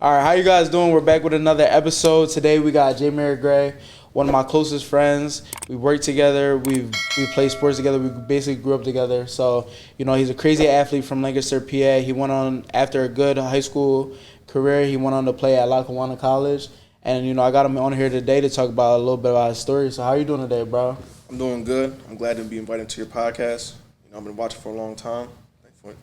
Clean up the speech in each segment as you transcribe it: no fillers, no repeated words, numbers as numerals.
All right, how you guys doing? We're back with another episode. Today we got Jamiere, one of my closest friends. We work together. We play sports together. We basically grew up together. So, he's a crazy athlete from Lancaster, PA. He went on, after a good high school career, he went on to play at Lackawanna College. And, I got him on here today to talk about a little bit about his story. So how you doing today, bro? I'm doing good. I'm glad to be invited to your podcast. I've been watching for a long time.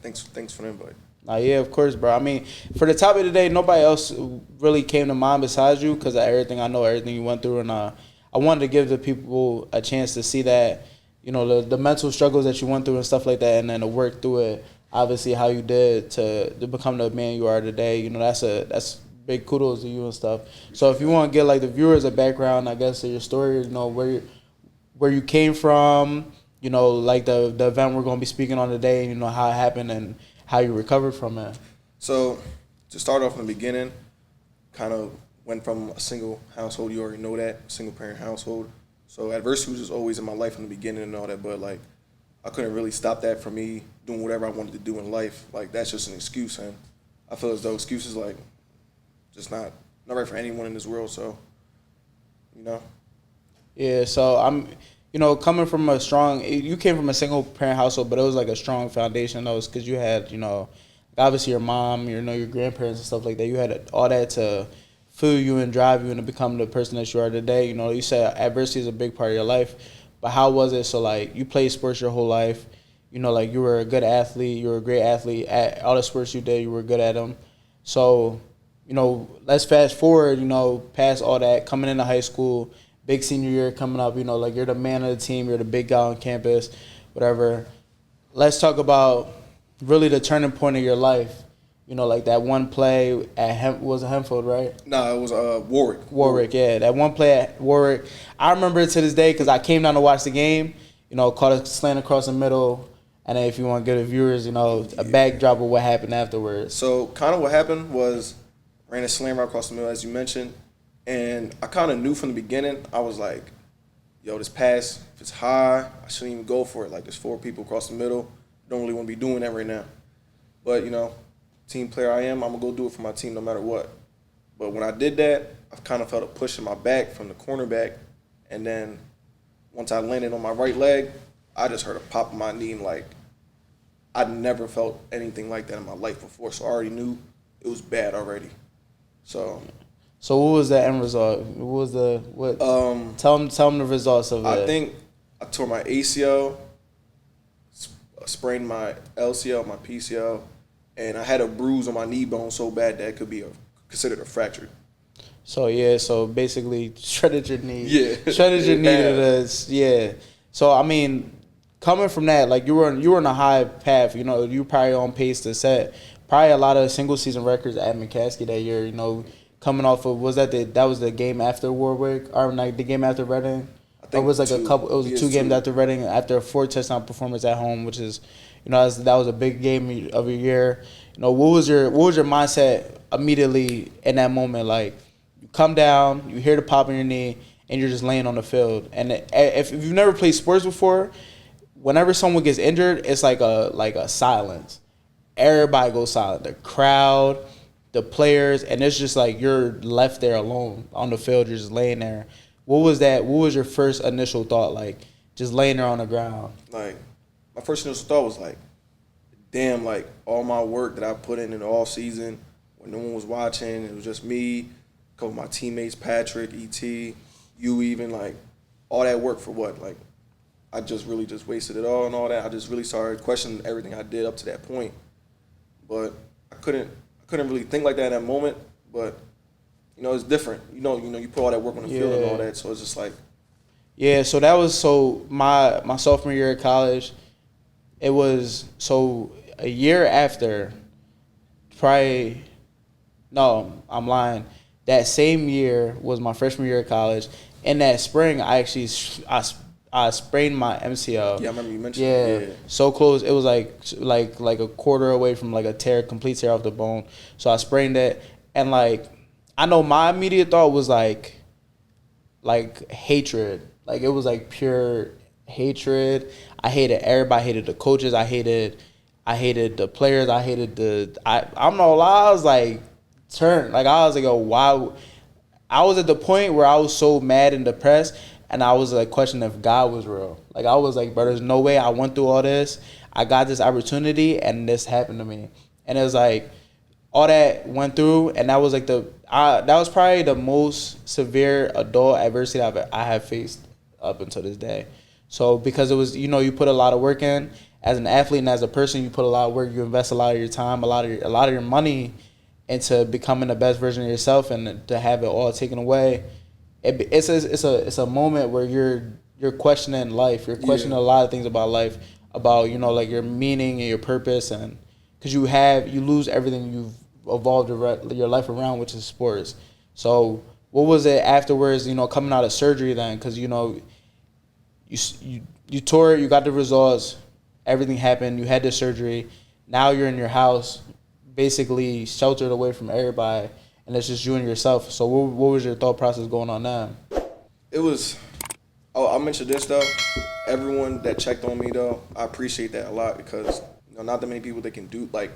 Thanks for the invite. Yeah, of course, bro. I mean, for the topic today, nobody else really came to mind besides you because of everything I know, everything you went through. And I wanted to give the people a chance to see that, the mental struggles that you went through and stuff like that, and then to work through it, obviously, how you did to become the man you are today. That's big kudos to you and stuff. So if you want to get, the viewers a background, I guess, of your story, where you came from, the event we're going to be speaking on today, how it happened and how you recovered from it. So to start off in the beginning, kind of went from a single household. You already know that, single parent household. So adversity was just always in my life in the beginning and all that, but I couldn't really stop that from me doing whatever I wanted to do in life. That's just an excuse, and I feel as though excuses just not right for anyone in this world. So, Yeah. So I'm. Coming from you came from a single parent household, but it was a strong foundation. That was because you had, obviously your mom, your grandparents and stuff like that. You had all that to fuel you and drive you and to become the person that you are today. You said adversity is a big part of your life, but how was it? So you played sports your whole life. You were a good athlete. You were a great athlete at all the sports you did. You were good at them. So, let's fast forward. Past all that, coming into high school. Big senior year coming up, you're the man of the team, you're the big guy on campus, whatever. Let's talk about really the turning point of your life. That one play at was it Hempfield, right? No, it was Warwick. Warwick, yeah. That one play at Warwick. I remember it to this day because I came down to watch the game, caught a slant across the middle, and then if you want to give the viewers, a backdrop of what happened afterwards. So kind of what happened was ran a slam right across the middle, as you mentioned. And I kind of knew from the beginning, I was like, yo, this pass, if it's high, I shouldn't even go for it. There's 4 people across the middle. Don't really want to be doing that right now. But, team player I am, I'm going to go do it for my team no matter what. But when I did that, I kind of felt a push in my back from the cornerback. And then once I landed on my right leg, I just heard a pop in my knee. And, I'd never felt anything like that in my life before. So I already knew it was bad already. So what was the end result? What was tell them the results of it. I think I tore my ACL, sprained my LCL, my PCL, and I had a bruise on my knee bone so bad that it could be considered a fracture. So basically shredded your knee. Yeah. Shredded your knee to this. Yeah. So I mean, coming from that, you were on a high path. You were probably on pace to set probably a lot of single season records at McCaskey that year. Coming off of was that the game after Warwick or the game after Reading? I think it was a couple. It was 2 games after Reading after a 4 touchdown performance at home, which is, that was a big game of your year. What was your mindset immediately in that moment? You come down, you hear the pop in your knee, and you're just laying on the field. And if you've never played sports before, whenever someone gets injured, it's like a silence. Everybody goes silent. The crowd, the players, and it's just you're left there alone on the field. You're just laying there. What was that? What was your first initial thought? Just laying there on the ground. My first initial thought was damn, all my work that I put in the off season when no one was watching, it was just me, a couple of my teammates, Patrick, E.T., you even, all that work for what? I just really just wasted it all and all that. I just really started questioning everything I did up to that point. But I couldn't really think like that in that moment, but it's different. You put all that work on the field and all that, so it's just yeah. So that was my sophomore year at college. It was a year after. Probably no, I'm lying. That same year was my freshman year at college. In that spring, I sprained my MCL. Yeah, I remember you mentioned that. Yeah. So close. It was like a quarter away from a complete tear off the bone. So I sprained it, and I know my immediate thought was hatred. It was pure hatred. I hated everybody. I hated the coaches. I hated the players. I don't know. I was turned. Like I was like, oh, why? I was at the point where I was so mad and depressed, and I was like questioning if God was real. Like I was like, bro, there's no way I went through all this. I got this opportunity, and this happened to me. And it was like all that went through, and that was like that was probably the most severe adult adversity I have faced up until this day. So because it was, you put a lot of work in as an athlete and as a person, you put a lot of work, you invest a lot of your time, a lot of your money into becoming the best version of yourself, and to have it all taken away, it's a moment where you're questioning life. You're questioning a lot of things about life, about like your meaning and your purpose, and because you lose everything you've evolved your life around, which is sports. So what was it afterwards? Coming out of surgery then, because you tore it, you got the results, everything happened, you had the surgery. Now you're in your house, basically sheltered away from everybody, and it's just you and yourself. So what was your thought process going on now? It was. Oh, I mentioned this though. Everyone that checked on me though, I appreciate that a lot, because not that many people that can do like,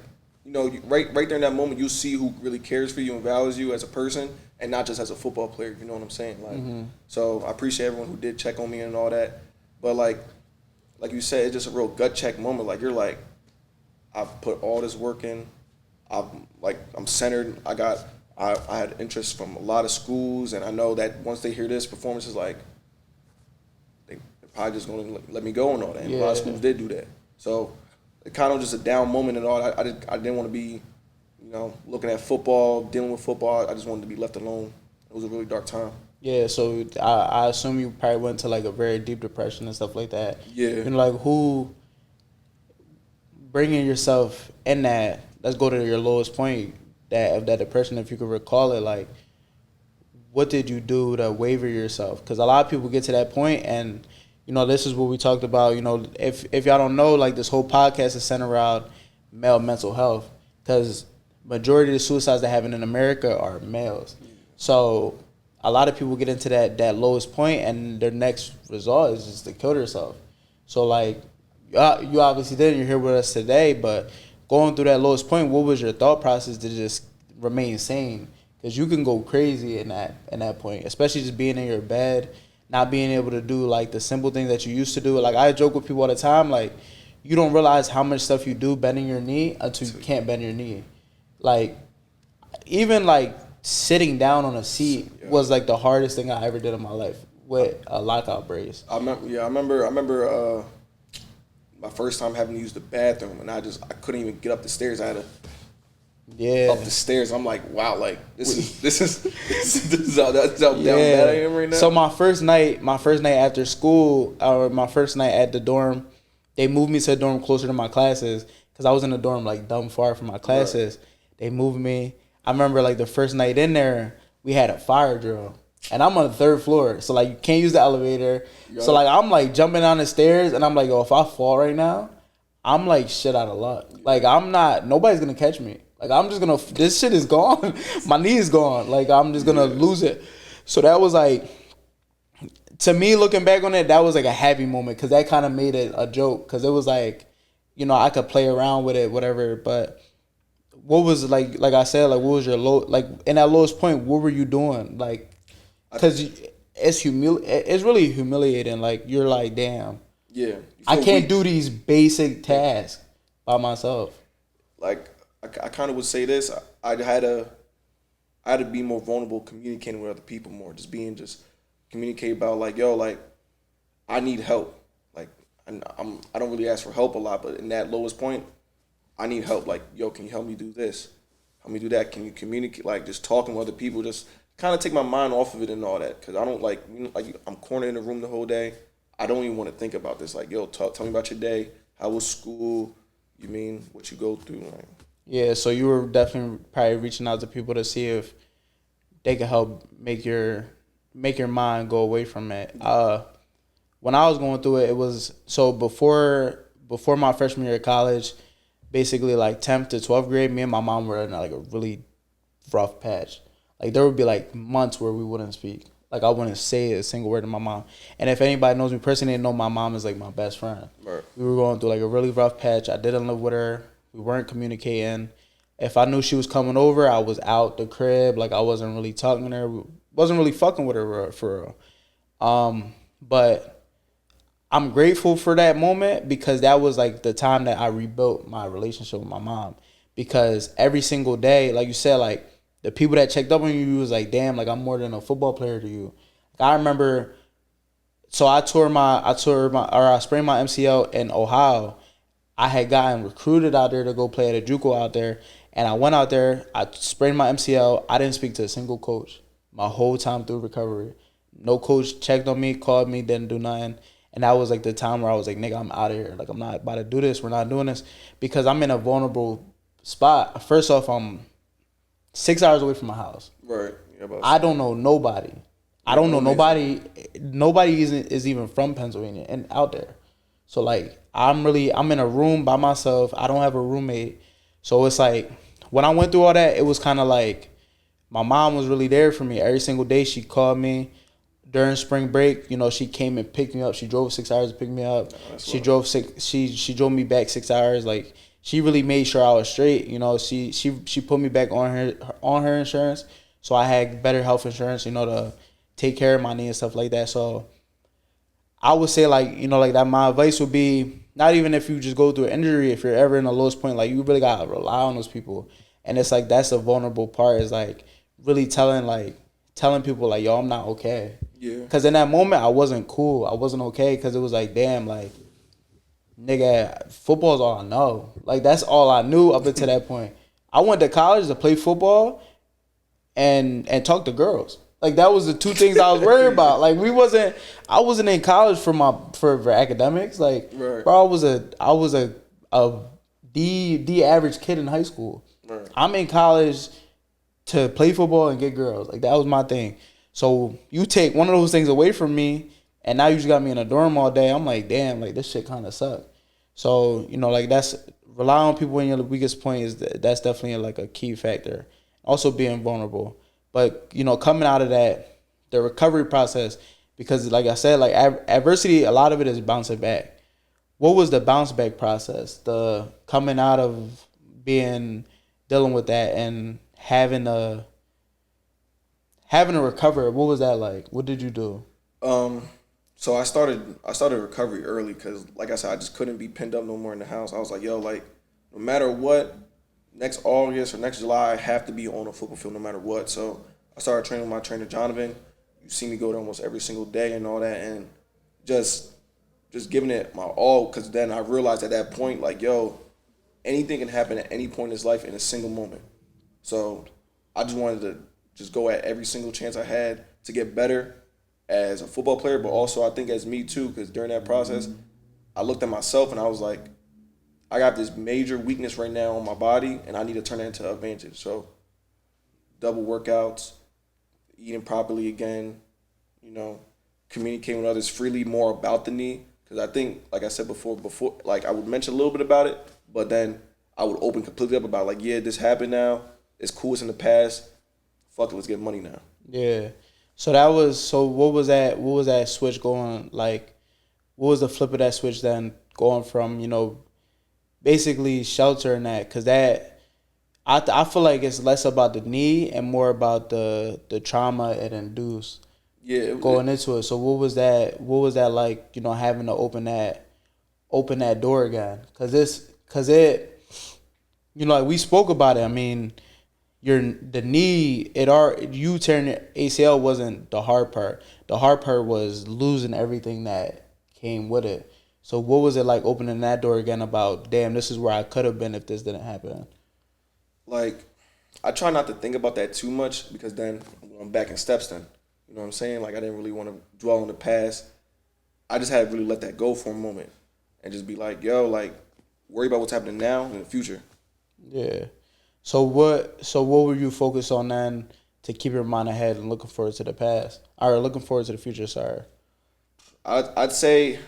right there in that moment, you see who really cares for you and values you as a person, and not just as a football player. You know what I'm saying? Like, So I appreciate everyone who did check on me and all that. But like you said, it's just a real gut check moment. Like you're like, I've put all this work in. I'm centered. I had interest from a lot of schools, and I know that once they hear this performance, is like they're probably just going to let me go and all that. And a lot of schools did do that. So it kind of just a down moment and all. I didn't want to be, looking at football, dealing with football. I just wanted to be left alone. It was a really dark time. Yeah, so I assume you probably went to like a very deep depression and stuff like that. Yeah. Like who bringing yourself in that, let's go to your lowest point of that depression, if you could recall it, like what did you do to waver yourself? Because a lot of people get to that point, and this is what we talked about. If y'all don't know, like this whole podcast is centered around male mental health, because majority of the suicides that happen in America are males. So a lot of people get into that lowest point, and their next result is just to kill themselves. So like you obviously didn't. You're here with us today, but going through that lowest point, what was your thought process to just remain sane? Because you can go crazy in that point, especially just being in your bed, not being able to do like the simple things that you used to do. Like I joke with people all the time, like you don't realize how much stuff you do bending your knee until you can't bend your knee. Like even like sitting down on a seat was like the hardest thing I ever did in my life with a lockout brace. I remember my first time having to use the bathroom, and I couldn't even get up the stairs. I had to up the stairs. I'm like, wow, like this is how down bad I am right now. So my first night after school, or my first night at the dorm, they moved me to a dorm closer to my classes, because I was in a dorm like dumb far from my classes. Right. They moved me. I remember like the first night in there, we had a fire drill. And I'm on the 3rd floor, so like you can't use the elevator. So like I'm like jumping down the stairs, and I'm like, oh, if I fall right now, I'm like shit out of luck. Like nobody's gonna catch me. Like I'm just gonna, this shit is gone. My knee is gone. Like I'm just gonna lose it. So that was like, to me looking back on it, that was like a happy moment, because that kind of made it a joke, because it was like, I could play around with it, whatever. But what was like I said, like what was your low, like in that lowest point, what were you doing? Like, because it's really humiliating. Like you're like, damn, I can't do these basic tasks by myself. Like I kind of would say this. I had to be more vulnerable, communicating with other people more. Just communicate about like, yo, like I need help. Like I don't really ask for help a lot, but in that lowest point, I need help. Like, yo, can you help me do this? Help me do that. Can you communicate? Like just talking with other people, just kind of take my mind off of it and all that, because I don't like I'm cornered in the room the whole day. I don't even want to think about this. Like, yo, tell me about your day. How was school? You mean what you go through? Like, yeah, so you were definitely probably reaching out to people to see if they could help make your mind go away from it. When I was going through it, it was so before my freshman year of college, basically like 10th to 12th grade, me and my mom were in like a really rough patch. Like there would be like months where we wouldn't speak. Like I wouldn't say a single word to my mom. And if anybody knows me personally, they know my mom is like my best friend. Right. We were going through like a really rough patch. I didn't live with her. We weren't communicating. If I knew she was coming over, I was out the crib. Like I wasn't really talking to her, wasn't really fucking with her for real. But I'm grateful for that moment because that was like the time that I rebuilt my relationship with my mom. Because every single day, like you said, like the people that checked up on you was like, damn, like I'm more than a football player to you. Like, I remember, so I sprained my MCL in Ohio. I had gotten recruited out there to go play at a JUCO out there, and I went out there. I sprained my MCL. I didn't speak to a single coach my whole time through recovery. No coach checked on me, called me, didn't do nothing. And that was like the time where I was like, nigga, I'm out of here. Like I'm not about to do this. We're not doing this because I'm in a vulnerable spot. First off, I'm 6 hours away from my house. Right. I don't know nobody. I don't know nobody. Nobody is even from Pennsylvania and out there. So like I'm in a room by myself. I don't have a roommate. So it's like when I went through all that, it was kind of like my mom was really there for me. Every single day she called me. During spring break, you know, she came and picked me up. She drove 6 hours to pick me up. She drove me back 6 hours. Like she really made sure I was straight. You know, she put me back on her insurance, so I had better health insurance. You know, to take care of my knee and stuff like that. So I would say like, you know, like that. My advice would be not even if you just go through an injury. If you're ever in the lowest point, like you really gotta rely on those people. And it's like that's the vulnerable part. Is like really telling people like, yo, I'm not okay. Yeah. Because in that moment, I wasn't cool. I wasn't okay because it was like, damn, like, nigga, football's all I know. Like, that's all I knew up until that point. I went to college to play football and talk to girls. Like, that was the two things I was worried about. Like, I wasn't in college for academics. Like, right. Bro, I was a the average kid in high school. Right. I'm in college to play football and get girls. Like, that was my thing. So you take one of those things away from me, and now you just got me in a dorm all day. I'm like, damn, like this shit kind of suck. So you know, like that's rely on people when your weakest point is that's definitely like a key factor. Also being vulnerable, but you know, coming out of that, the recovery process, because like I said, like adversity, a lot of it is bouncing back. What was the bounce back process? The coming out of dealing with that and having a recover, what was that like? What did you do? So I started recovery early because, like I said, I just couldn't be pinned up no more in the house. I was like, yo, like, no matter what, next August or next July, I have to be on a football field no matter what. So I started training with my trainer, Jonathan. You see me go there almost every single day and all that, and just giving it my all, because then I realized at that point, like, yo, anything can happen at any point in his life in a single moment. So I just wanted to just go at every single chance I had to get better as a football player, but also I think as me too, because during that process, I looked at myself and I was like, I got this major weakness right now on my body, and I need to turn that into advantage. So double workouts, eating properly again, you know, communicating with others freely more about the knee. Because I think, like I said before, like I would mention a little bit about it, but then I would open completely up about like, yeah, this happened now. It's cool. It's in the past. Fuck it, let's get money now. Yeah. So what was that switch going like? What was the flip of that switch then going from, you know, basically sheltering that? Because that, I feel like it's less about the knee and more about the trauma it induced. Yeah. Going into it. So what was that like, you know, having to open that door again? Cause it, you know, like we spoke about it. I mean, the knee, you tearing your ACL wasn't the hard part. The hard part was losing everything that came with it. So what was it like opening that door again about, damn, this is where I could have been if this didn't happen? Like, I try not to think about that too much because then I'm going back in steps then. You know what I'm saying? Like, I didn't really want to dwell on the past. I just had to really let that go for a moment and just be like, yo, like, worry about what's happening now and in the future. Yeah. So what were you focused on then to keep your mind ahead and looking forward to the past? Or looking forward to the future, sorry. I'd say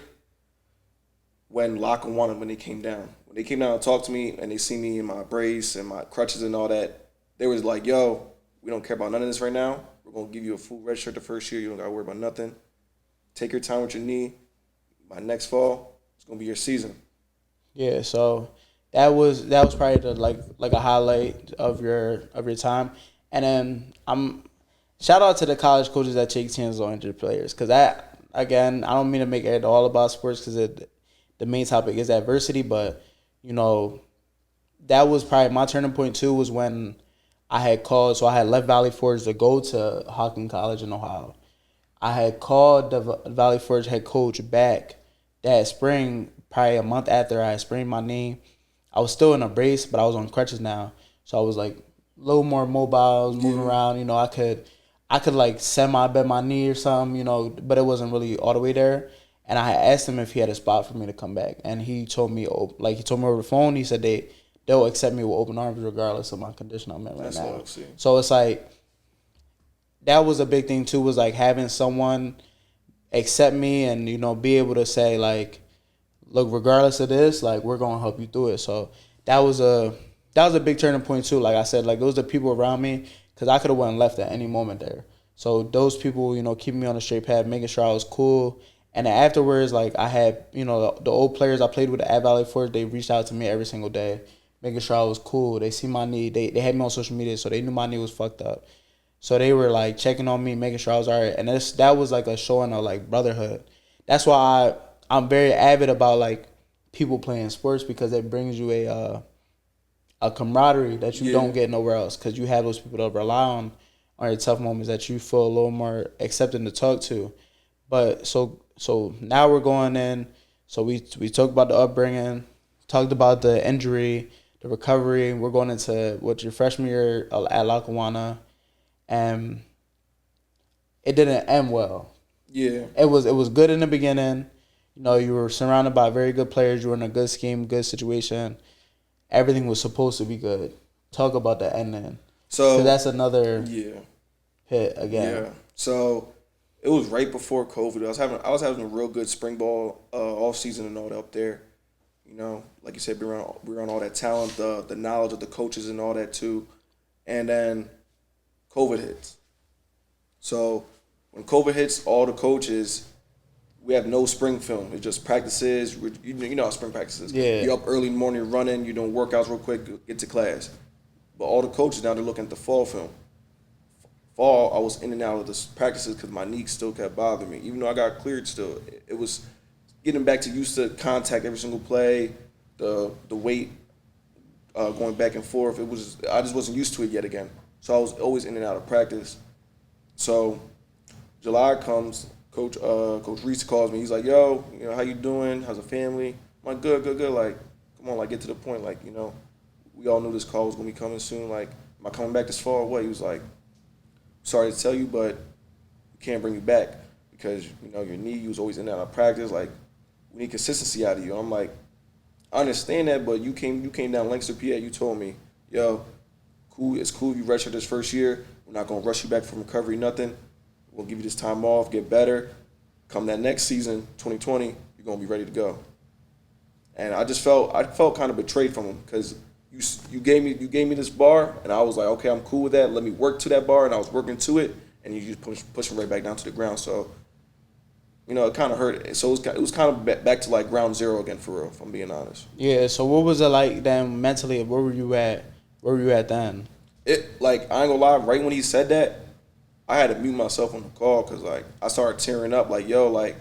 when Lackawanna, when they came down. When they came down and talked to me and they see me in my brace and my crutches and all that, they was like, yo, we don't care about none of this right now. We're going to give you a full red shirt the first year. You don't got to worry about nothing. Take your time with your knee. By next fall, it's going to be your season. Yeah, so that was probably the like a highlight of your time. And then shout out to the college coaches that take chances on injured players, because that, again, I don't mean to make it all about sports, because the main topic is adversity, but you know that was probably my turning point too. Was when I had called, so I had left Valley Forge to go to Hawking College in Ohio. I had called the Valley Forge head coach back that spring, probably a month after I had sprained my knee. I was still in a brace, but I was on crutches now, so I was like a little more mobile, I was moving around. I could like semi bend my knee or something, but it wasn't really all the way there. And I had asked him if he had a spot for me to come back, and he told me, over the phone, he said they'll accept me with open arms regardless of my condition I'm in right now. So it's like that was a big thing too, was like having someone accept me and be able to say like, look, regardless of this, like we're gonna help you through it. So that was a big turning point too. Like I said, like those are the people around me, because I could have went and left at any moment there. So those people, keeping me on the straight path, making sure I was cool. And then afterwards, like I had, the old players I played with at Valley Forge, they reached out to me every single day, making sure I was cool. They see my knee. They had me on social media, so they knew my knee was fucked up. So they were like checking on me, making sure I was all right. And that was like a showing of like brotherhood. That's why I'm very avid about like people playing sports, because it brings you a camaraderie that you don't get nowhere else, because you have those people to rely on your tough moments, that you feel a little more accepting to talk to. But so now we're going in. So we talked about the upbringing, talked about the injury, the recovery. We're going into what's your freshman year at Lackawanna, and it didn't end well. Yeah, it was good in the beginning. You were surrounded by very good players. You were in a good scheme, good situation. Everything was supposed to be good. Talk about the ending. So that's another hit again. Yeah. So it was right before COVID. I was having a real good spring ball off season and all that up there. Like you said, we were on all that talent, the knowledge of the coaches and all that too. And then COVID hits. So when COVID hits, all the coaches, we have no spring film. It's just practices. You know how spring practices. Yeah. You're up early in the morning, you're running, you're doing workouts real quick, get to class. But all the coaches now, they're looking at the fall film. Fall, I was in and out of the practices because my knee still kept bothering me. Even though I got cleared still, it was getting back to used to contact every single play, the weight going back and forth. I just wasn't used to it yet again. So I was always in and out of practice. So July comes, Coach Reese calls me. He's like, "Yo, how you doing? How's the family?" I'm like, "Good, good, good." Like, come on, like get to the point. Like, we all knew this call was gonna be coming soon. Like, am I coming back this fall or what? He was like, "Sorry to tell you, but we can't bring you back because your knee. You was always in and out of practice. Like, we need consistency out of you." And I'm like, "I understand that, but you came down Lancaster, PA. You told me, yo, it's cool. You redshirt this first year. We're not gonna rush you back from recovery, nothing. We'll give you this time off, get better. Come that next season, 2020, you're gonna be ready to go." And I felt kind of betrayed from him, because you gave me this bar, and I was like, okay, I'm cool with that. Let me work to that bar, and I was working to it, and you just push me right back down to the ground. So, it kind of hurt. So it was kind of back to like ground zero again, for real, if I'm being honest. Yeah. So what was it like then mentally? Where were you at? Where were you at then? It, like, I ain't gonna lie, right when he said that, I had to mute myself on the call, because like I started tearing up, like, yo, like,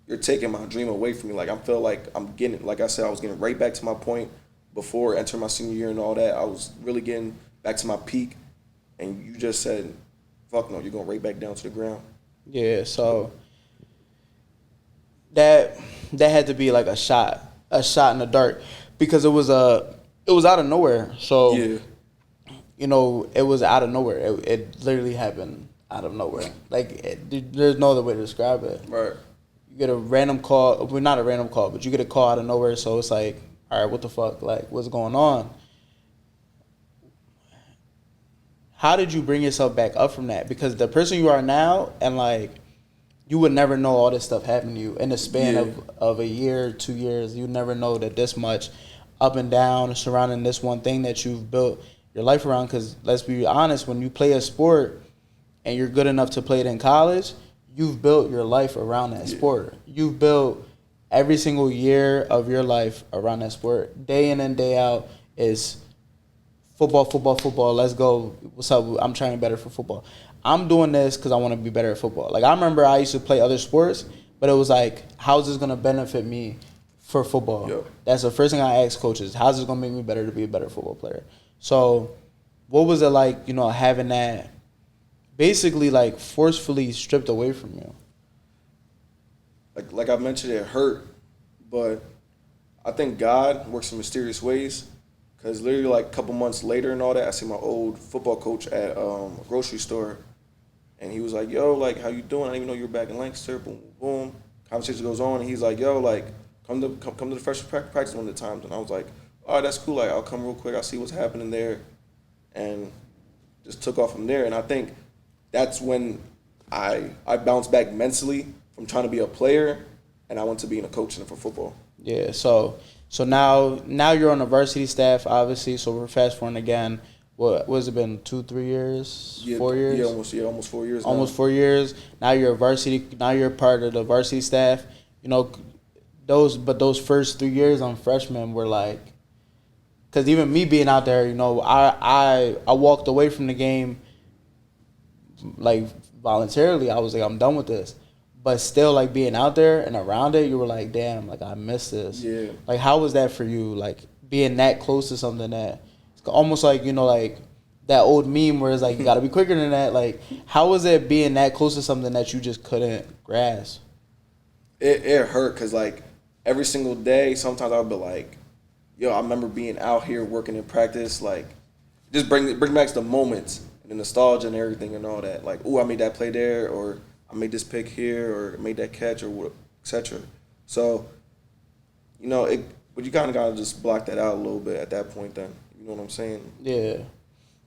you're taking my dream away from me. Like, I feel like I'm getting, like I said, I was getting right back to my point before entering my senior year and all that. I was really getting back to my peak, and you just said, fuck no, you're going right back down to the ground. Yeah, so that had to be like a shot in the dark, because it was out of nowhere. So yeah. It was out of nowhere. It literally happened out of nowhere. Like, there's no other way to describe it. Right. You get a random call. Well, not a random call, but you get a call out of nowhere. So it's like, all right, what the fuck? Like, what's going on? How did you bring yourself back up from that? Because the person you are now, and like, you would never know all this stuff happened to you in the span of a year, 2 years. You never know that this much up and down surrounding this one thing that you've built your life around. Because let's be honest, when you play a sport and you're good enough to play it in college, you've built your life around that sport. You've built every single year of your life around that sport, day in and day out, is football, football, football. Let's go. What's up? I'm trying better for football. I'm doing this because I want to be better at football. Like, I remember I used to play other sports, but it was like, how's this going to benefit me for football? Yep. That's the first thing I ask coaches. How's this going to make me better to be a better football player? So what was it like, having that basically like forcefully stripped away from you? Like I mentioned, it hurt, but I think God works in mysterious ways. Because literally, like, a couple months later and all that, I see my old football coach at a grocery store. And he was like, yo, like, how you doing? I didn't even know you were back in Lancaster. Boom, boom, boom. Conversation goes on, and he's like, yo, like, come to the freshman practice one of the times. And I was like, all right, that's cool. Like, I'll come real quick. I'll see what's happening there. And just took off from there. And I think that's when I bounced back mentally from trying to be a player, and I went to being a coach for football. Yeah, so now you're on the varsity staff, obviously. So we're fast forwarding again. What has it been? 2-3 years? 4 years? Yeah, almost 4 years. Almost 4 years. Now you're a varsity. Now you're part of the varsity staff. Those first 3 years on freshman were like, because even me being out there, I walked away from the game like voluntarily. I was like, I'm done with this. But still, like, being out there and around it, you were like, damn, like, I miss this. Yeah. Like, how was that for you? Like, being that close to something that it's almost like, like that old meme where it's like, you got to be quicker than that. Like, how was it being that close to something that you just couldn't grasp? It hurt because, like, every single day, sometimes I would be like, yo, I remember being out here working in practice. Like, just bring back the moments and the nostalgia and everything and all that. Like, ooh, I made that play there, or I made this pick here, or made that catch, or etc. So, but you kind of got to just block that out a little bit at that point then. You know what I'm saying? Yeah.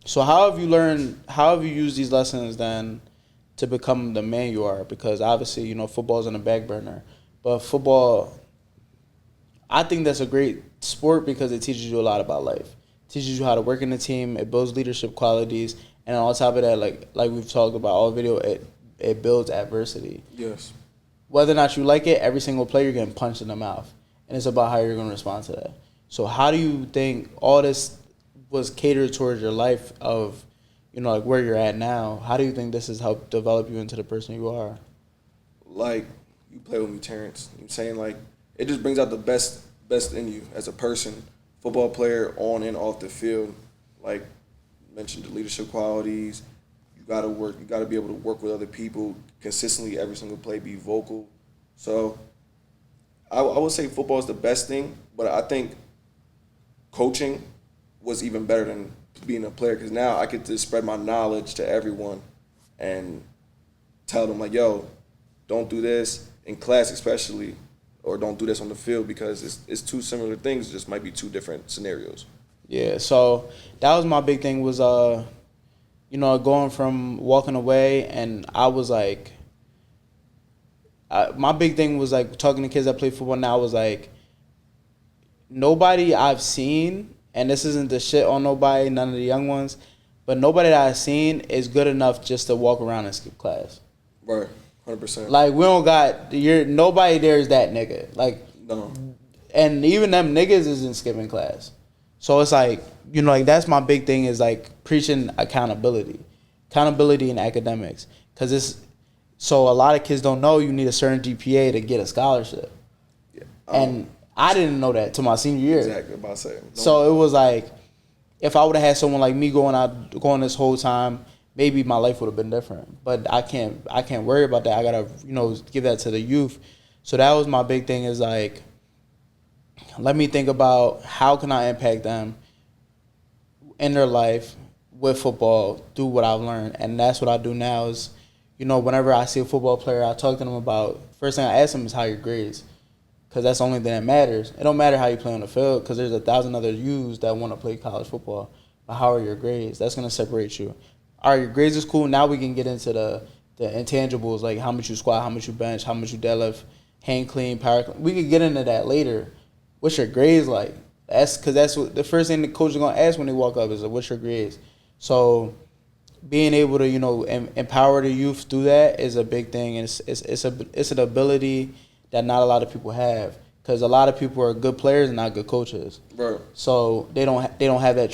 So how have you used these lessons then to become the man you are? Because obviously, football's on the back burner. But football, I think that's a great sport because it teaches you a lot about life. It teaches you how to work in a team. It builds leadership qualities. And on top of that, like we've talked about all video, it builds adversity. Yes. Whether or not you like it, every single play you're getting punched in the mouth. And it's about how you're going to respond to that. So how do you think all this was catered towards your life of, like where you're at now? How do you think this has helped develop you into the person you are? Like, you play with me, Terrence. You know what I'm saying? Like, it just brings out the best in you as a person, football player, on and off the field. Like, mentioned the leadership qualities. You got to be able to work with other people consistently every single play, be vocal. So I would say football is the best thing, but I think coaching was even better than being a player because now I get to spread my knowledge to everyone and tell them, like, yo, don't do this in class especially, or don't do this on the field because it's two similar things. It just might be two different scenarios. Yeah, so that was my big thing was, going from walking away, and I was like, my big thing was like talking to kids that play football now was like, nobody I've seen, and this isn't the shit on nobody, none of the young ones, but nobody that I've seen is good enough just to walk around and skip class. Right, 100%. Like, we don't got, nobody there is that nigga. Like, No. And even them niggas isn't skipping class. So it's like, like that's my big thing is like preaching accountability in academics. Because so a lot of kids don't know you need a certain GPA to get a scholarship. Yeah. And I didn't know that till my senior year. Exactly, about to say. No. So it was like, if I would have had someone like me going this whole time, maybe my life would have been different. But I can't worry about that. I gotta, give that to the youth. So that was my big thing is like, let me think about how can I impact them in their life with football through what I've learned. And that's what I do now is, whenever I see a football player, I talk to them about, first thing I ask them is how your grades. Because that's the only thing that matters. It don't matter how you play on the field because there's 1,000 other youths that want to play college football. But how are your grades? That's going to separate you. All right, your grades is cool. Now we can get into the intangibles, like how much you squat, how much you bench, how much you deadlift, hand clean, power clean. We could get into that later. What's your grades like? That's what the first thing the coach is gonna ask when they walk up is, what's your grades? So being able to empower the youth through that is a big thing, and it's an ability that not a lot of people have. Because a lot of people are good players and not good coaches. Right. So they don't have that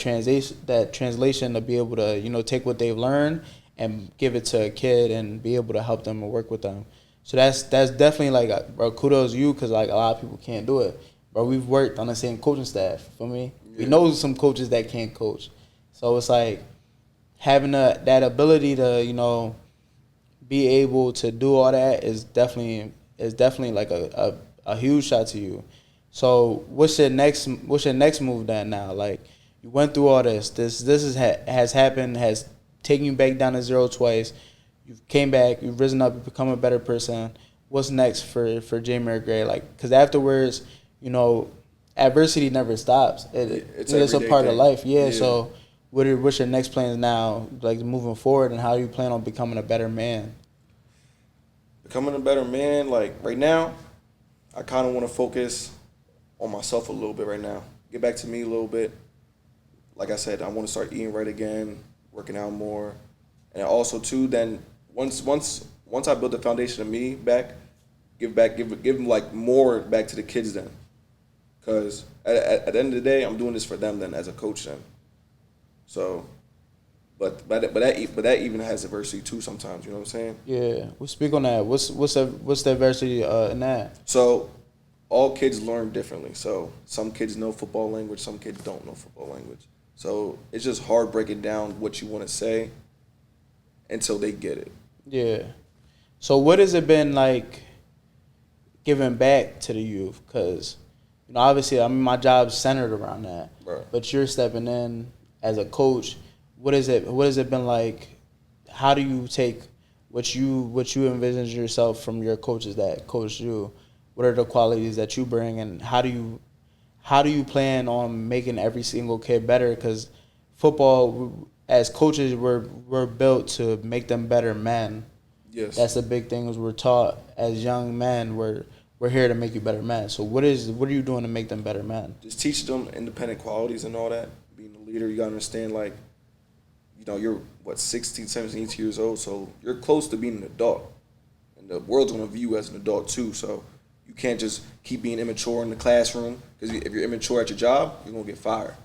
translation to be able to take what they've learned and give it to a kid and be able to help them and work with them. So that's definitely like, bro, kudos to you, because like a lot of people can't do it. Bro, we've worked on the same coaching staff. For me, we know some coaches that can't coach. So it's like having that ability to be able to do all that is definitely like a huge shot to you. So what's your next move then now? Like, you went through all this. This has happened, has taken you back down to zero twice. You've came back, you've risen up, you've become a better person. What's next for Jamiere Gray? Like, because afterwards, adversity never stops. It's a part of life. Yeah. So what's your next plans now, like moving forward, and how you plan on becoming a better man? Becoming a better man, like right now, I kind of want to focus on myself a little bit right now. Get back to me a little bit. Like I said, I want to start eating right again, working out more, and also too. Then once I build the foundation of me back, give them like more back to the kids then, because at the end of the day, I'm doing this for them then as a coach then. So. But that even has adversity too sometimes. You know what I'm saying? Yeah. We'll speak on that. What's the adversity in that? So, all kids learn differently. So some kids know football language, some kids don't know football language. So it's just hard breaking down what you want to say until they get it. Yeah. So what has it been like giving back to the youth? Because obviously, my job's centered around that. Right. But you're stepping in as a coach. What has it been like? How do you take what you envision yourself from your coaches that coached you? What are the qualities that you bring, and how do you plan on making every single kid better? Because football, as coaches, we're built to make them better men. Yes, that's the big thing. Is we're taught as young men we're here to make you better men. So what are you doing to make them better men? Just teach them independent qualities and all that. Being a leader, you gotta understand like. You're, 16, 17 years old, so you're close to being an adult. And the world's going to view you as an adult, too. So you can't just keep being immature in the classroom, because if you're immature at your job, you're going to get fired.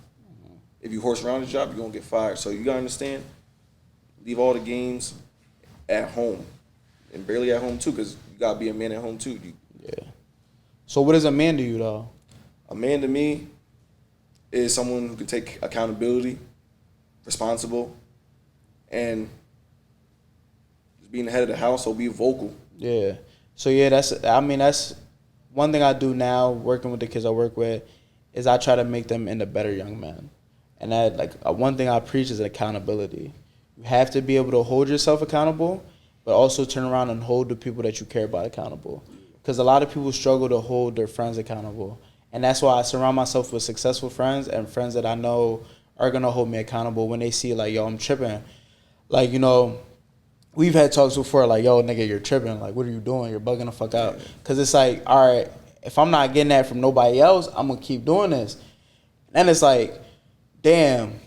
If you horse around your job, you're going to get fired. So you got to understand, leave all the games at home. And barely at home, too, because you got to be a man at home, too. Yeah. So what is a man to you, though? A man to me is someone who can take accountability, responsible, and just being the head of the house, so be vocal. Yeah. So yeah, that's one thing I do now, working with the kids I work with, is I try to make them into better young men. And that one thing I preach is accountability. You have to be able to hold yourself accountable, but also turn around and hold the people that you care about accountable. Because a lot of people struggle to hold their friends accountable. And that's why I surround myself with successful friends and friends that I know are going to hold me accountable when they see, like, yo, I'm tripping. Like, we've had talks before, like, yo, nigga, you're tripping. Like, what are you doing? You're bugging the fuck out. Because it's like, all right, if I'm not getting that from nobody else, I'm going to keep doing this. And it's like, damn,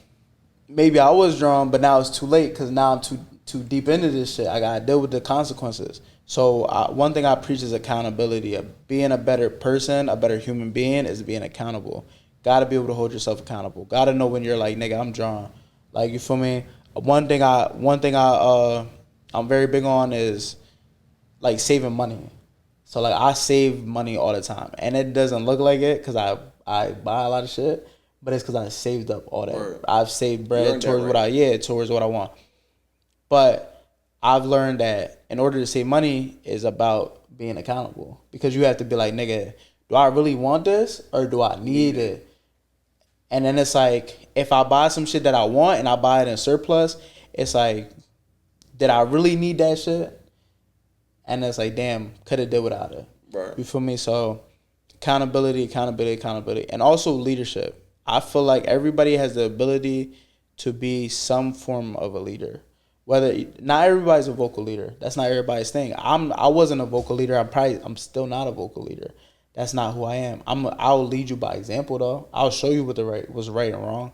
maybe I was drawn, but now it's too late because now I'm too deep into this shit. I got to deal with the consequences. So one thing I preach is accountability. Being a better person, a better human being is being accountable. Got to be able to hold yourself accountable. Got to know when you're like, nigga, I'm drawn. Like, you feel me? One thing I'm very big on is like saving money. So like I save money all the time, and it doesn't look like it because I buy a lot of shit, but it's because I saved up all that. Right. I've saved bread towards what I want. But I've learned that in order to save money is about being accountable, because you have to be like, nigga, do I really want this or do I need it? And then it's like, if I buy some shit that I want and I buy it in surplus, it's like, did I really need that shit? And it's like, damn, could have did without it. Right. You feel me? So accountability. And also leadership. I feel like everybody has the ability to be some form of a leader. Not everybody's a vocal leader. That's not everybody's thing. I wasn't a vocal leader. I'm still not a vocal leader. That's not who I am. I'll lead you by example, though. I'll show you what's right and wrong.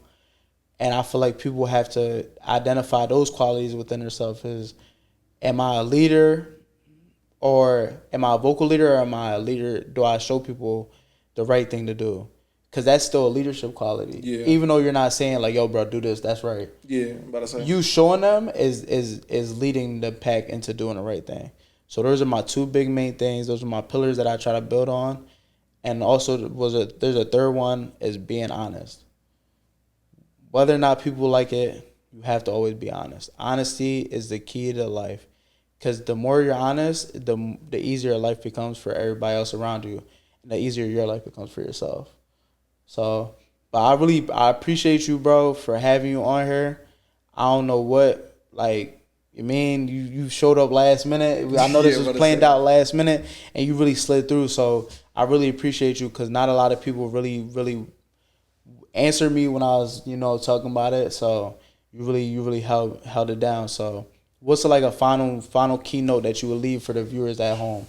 And I feel like people have to identify those qualities within themselves. Am I a leader, Or am I a vocal leader or am I a leader? Do I show people the right thing to do? Because that's still a leadership quality. Yeah. Even though you're not saying like, yo, bro, do this. That's right. Yeah, I'm about to say. You showing them is leading the pack into doing the right thing. So those are my two big main things. Those are my pillars that I try to build on. And also there's a third one is being honest. Whether or not people like it, you have to always be honest. Honesty is the key to life. Because the more you're honest, the easier life becomes for everybody else around you. And the easier your life becomes for yourself. So, but I appreciate you, bro, for having you on here. I don't know what, like, you mean you showed up last minute. I know this was planned out last minute, and you really slid through. So I really appreciate you because not a lot of people really answered me when I was talking about it. So you really held it down. So what's like a final keynote that you would leave for the viewers at home?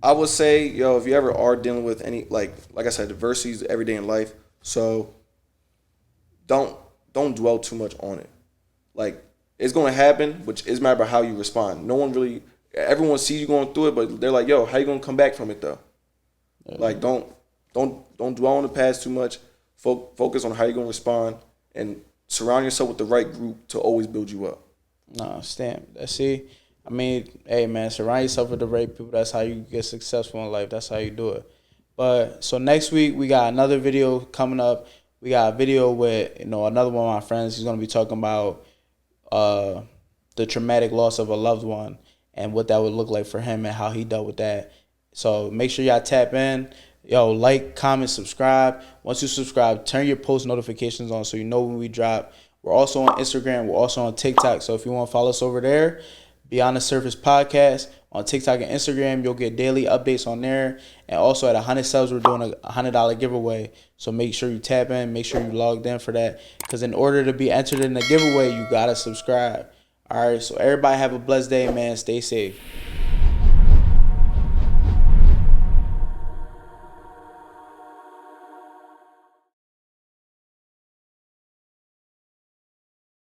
I would say, if you ever are dealing with any like I said, adversities every day in life, so don't dwell too much on it. Like, it's going to happen, which is matter about how you respond. Everyone sees you going through it, but they're like, yo, how you going to come back from it though? Yeah. Like, don't dwell on the past too much. Focus on how you're going to respond and surround yourself with the right group to always build you up. No, stamp. See, I mean, hey man, surround yourself with the right people. That's how you get successful in life. That's how you do it. But so next week we got another video coming up. We got a video with another one of my friends. He's gonna be talking about the traumatic loss of a loved one and what that would look like for him and how he dealt with that. So make sure y'all tap in. Yo, like, comment, subscribe. Once you subscribe, turn your post notifications on so you know when we drop. We're also on Instagram. We're also on TikTok. So if you want to follow us over there, Beyond the Surface Podcast on TikTok and Instagram, you'll get daily updates on there. And also at 100 subs, we're doing a $100 giveaway. So make sure you tap in. Make sure you logged in for that. Because in order to be entered in the giveaway, you got to subscribe. All right, so everybody have a blessed day, man. Stay safe.